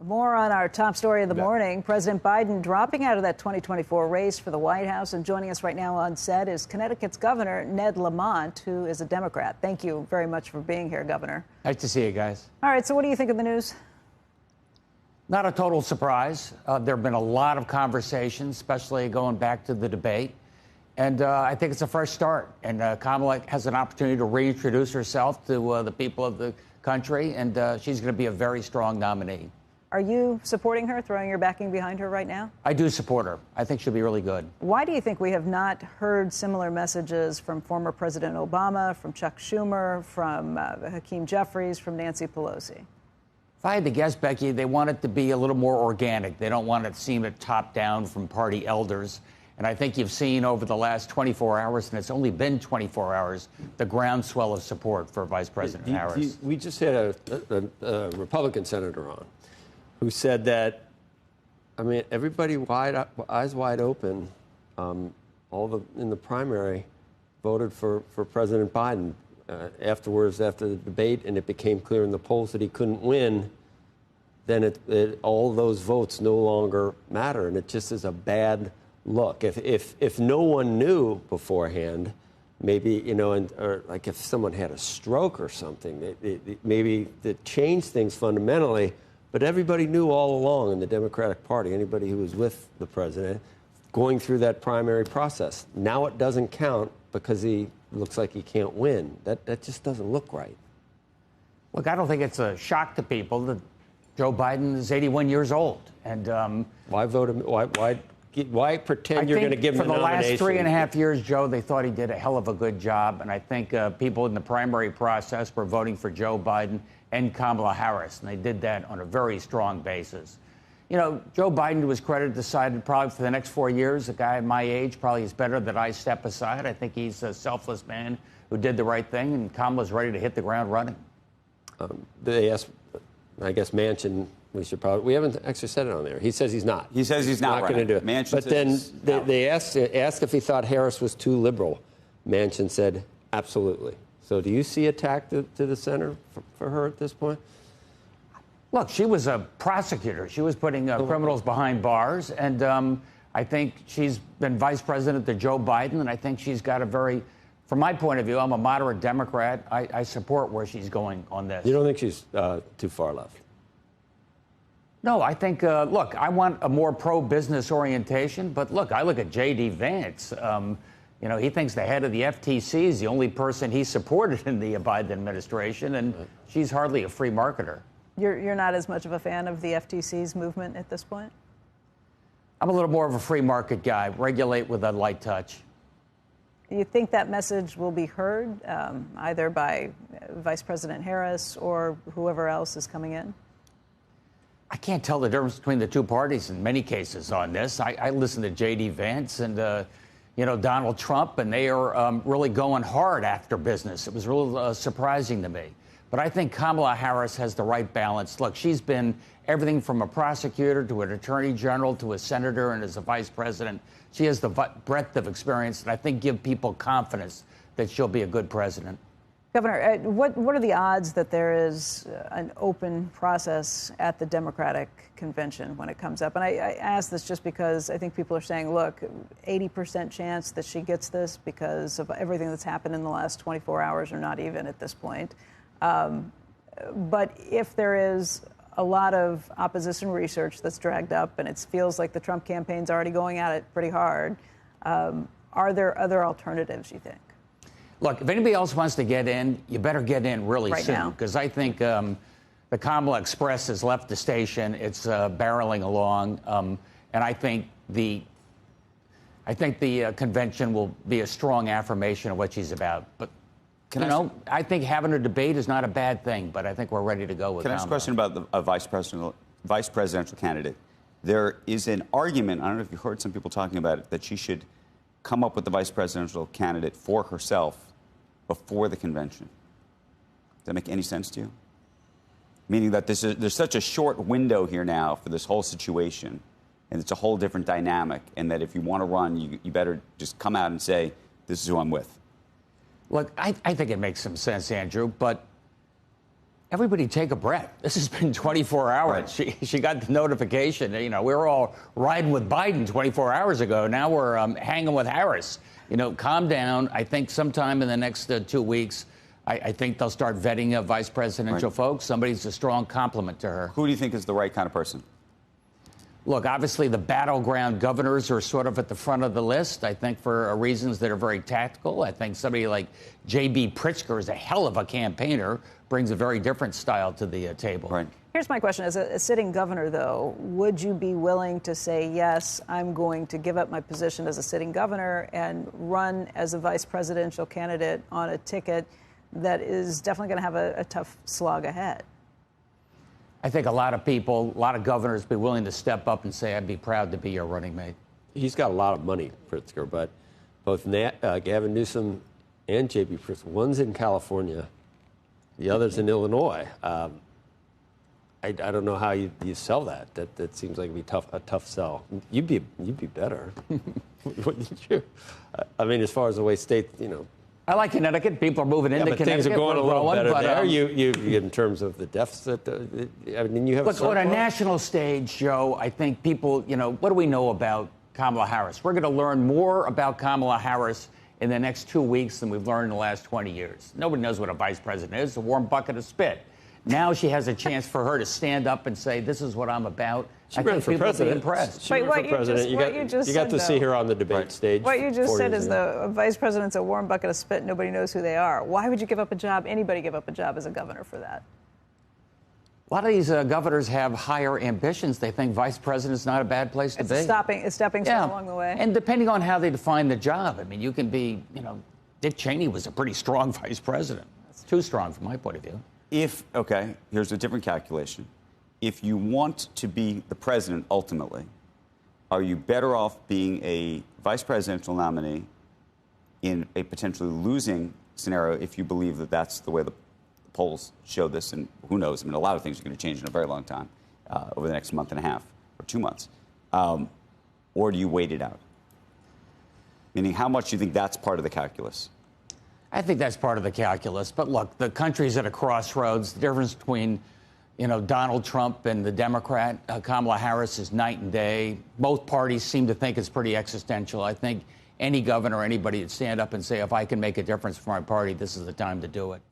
More on our top story of the morning. President Biden dropping out of that 2024 race for the White House. And joining us right now on set is Connecticut's Governor Ned Lamont, who is a Democrat. Thank you very much for being here, Governor. Nice to see you guys. All right, so what do you think of the news? Not a total surprise. There have been a lot of conversations, especially going back to the debate. And I think it's a fresh start. And Kamala has an opportunity to reintroduce herself to the people of the country. And she's going to be a very strong nominee. Are you supporting her, throwing your backing behind her right now? I do support her. I think she'll be really good. Why do you think we have not heard similar messages from former President Obama, from Chuck Schumer, from Hakeem Jeffries, from Nancy Pelosi? If I had to guess, Becky, they want it to be a little more organic. They don't want it to seem top down from party elders. And I think you've seen over the last 24 hours, and it's only been 24 hours, the groundswell of support for Vice President Harris. We just had a Republican senator on who said that, I mean, everybody eyes wide open, in the primary, voted for President Biden. Afterwards, after the debate, and it became clear in the polls that he couldn't win, then all those votes no longer matter, and it just is a bad look. If no one knew beforehand, maybe, or like if someone had a stroke or something, maybe it changed things fundamentally. But everybody knew all along in the Democratic Party, anybody who was with the president, going through that primary process. Now it doesn't count because he looks like he can't win. That just doesn't look right. Look, I don't think it's a shock to people that Joe Biden is 81 years old. And why vote him? Why pretend you're going to give him the nomination? For the last 3.5 years, Joe, they thought he did a hell of a good job. And I think people in the primary process were voting for Joe Biden and Kamala Harris. And they did that on a very strong basis. You know, Joe Biden, to his credit, decided probably for the next 4 years, a guy my age probably is better that I step aside. I think he's a selfless man who did the right thing. And Kamala's ready to hit the ground running. They asked, I guess, Manchin. We haven't actually said it on there. He says he's not. He says he's not going to do it. Manchin but then they asked if he thought Harris was too liberal. Manchin said, absolutely. So do you see a tack to the center for her at this point? Look, she was a prosecutor. She was putting criminals behind bars. And I think she's been vice president to Joe Biden. And I think she's got a very, from my point of view, I'm a moderate Democrat. I support where she's going on this. You don't think she's too far left? No, I think, look, I want a more pro-business orientation. But look, I look at J.D. Vance. You know, he thinks the head of the FTC is the only person he supported in the Biden administration. And she's hardly a free marketer. You're not as much of a fan of the FTC's movement at this point? I'm a little more of a free market guy. Regulate with a light touch. Do you think that message will be heard either by Vice President Harris or whoever else is coming in? I can't tell the difference between the two parties in many cases on this. I listen to J.D. Vance and, Donald Trump, and they are really going hard after business. It was real surprising to me. But I think Kamala Harris has the right balance. Look, she's been everything from a prosecutor to an attorney general to a senator and as a vice president. She has the breadth of experience that I think give people confidence that she'll be a good president. Governor, what are the odds that there is an open process at the Democratic convention when it comes up? And I ask this just because I think people are saying, look, 80% chance that she gets this because of everything that's happened in the last 24 hours, or not even at this point. But if there is a lot of opposition research that's dragged up and it feels like the Trump campaign's already going at it pretty hard, are there other alternatives, you think? Look, if anybody else wants to get in, you better get in really soon, because I think the Kamala Express has left the station. It's barreling along, and I think the convention will be a strong affirmation of what she's about. But I think having a debate is not a bad thing, but I think we're ready to go with Kamala. Can I ask a question about a vice presidential candidate? There is an argument, I don't know if you've heard some people talking about it, that she should come up with the vice presidential candidate for herself before the convention. Does that make any sense to you? Meaning that there's such a short window here now for this whole situation, and it's a whole different dynamic, and that if you want to run, you better just come out and say, this is who I'm with. Look, I think it makes some sense, Andrew, but everybody take a breath. This has been 24 hours. Right. She got the notification. You know, we were all riding with Biden 24 hours ago. Now we're hanging with Harris. You know, calm down. I think sometime in the next 2 weeks, I think they'll start vetting vice presidential folks. Somebody's a strong compliment to her. Who do you think is the right kind of person? Look, obviously the battleground governors are sort of at the front of the list, I think, for reasons that are very tactical. I think somebody like J.B. Pritzker is a hell of a campaigner, brings a very different style to the table. Right. Here's my question. As a sitting governor, though, would you be willing to say, yes, I'm going to give up my position as a sitting governor and run as a vice presidential candidate on a ticket that is definitely going to have a tough slog ahead? I think a lot of people, a lot of governors be willing to step up and say, I'd be proud to be your running mate. He's got a lot of money, Pritzker, but both Gavin Newsom and J.B. Pritzker, one's in California, the other's in Illinois. I don't know how you sell that. That seems like it'd be a tough sell. You'd be better, wouldn't you? I mean, as far as the way state, you know. I like Connecticut. People are moving into Connecticut. Things are going a little better but, there. You in terms of the deficit. I mean, you have. Look, on a national stage, Joe, I think people, you know, what do we know about Kamala Harris? We're going to learn more about Kamala Harris in the next 2 weeks than we've learned in the last 20 years. Nobody knows what a vice president is, a warm bucket of spit. Now she has a chance for her to stand up and say, this is what I'm about. She ran for president. Impressed. You got to see her on the debate stage. What you just said is the vice president's a warm bucket of spit. Nobody knows who they are. Why would you give up a job? Anybody give up a job as a governor for that? A lot of these governors have higher ambitions. They think vice president's not a bad place to be. It's stepping stone along the way. And depending on how they define the job, I mean, you can be, you know, Dick Cheney was a pretty strong vice president. It's too strong from my point of view. Okay, here's a different calculation. If you want to be the president ultimately, are you better off being a vice presidential nominee in a potentially losing scenario if you believe that that's the way the polls show this? And who knows? I mean, a lot of things are going to change in a very long time, over the next month and a half or 2 months. Or do you wait it out? Meaning, how much do you think that's part of the calculus? I think that's part of the calculus. But look, the country's at a crossroads. The difference between, you know, Donald Trump and the Democrat, Kamala Harris, is night and day. Both parties seem to think it's pretty existential. I think any governor, anybody would stand up and say, if I can make a difference for my party, this is the time to do it.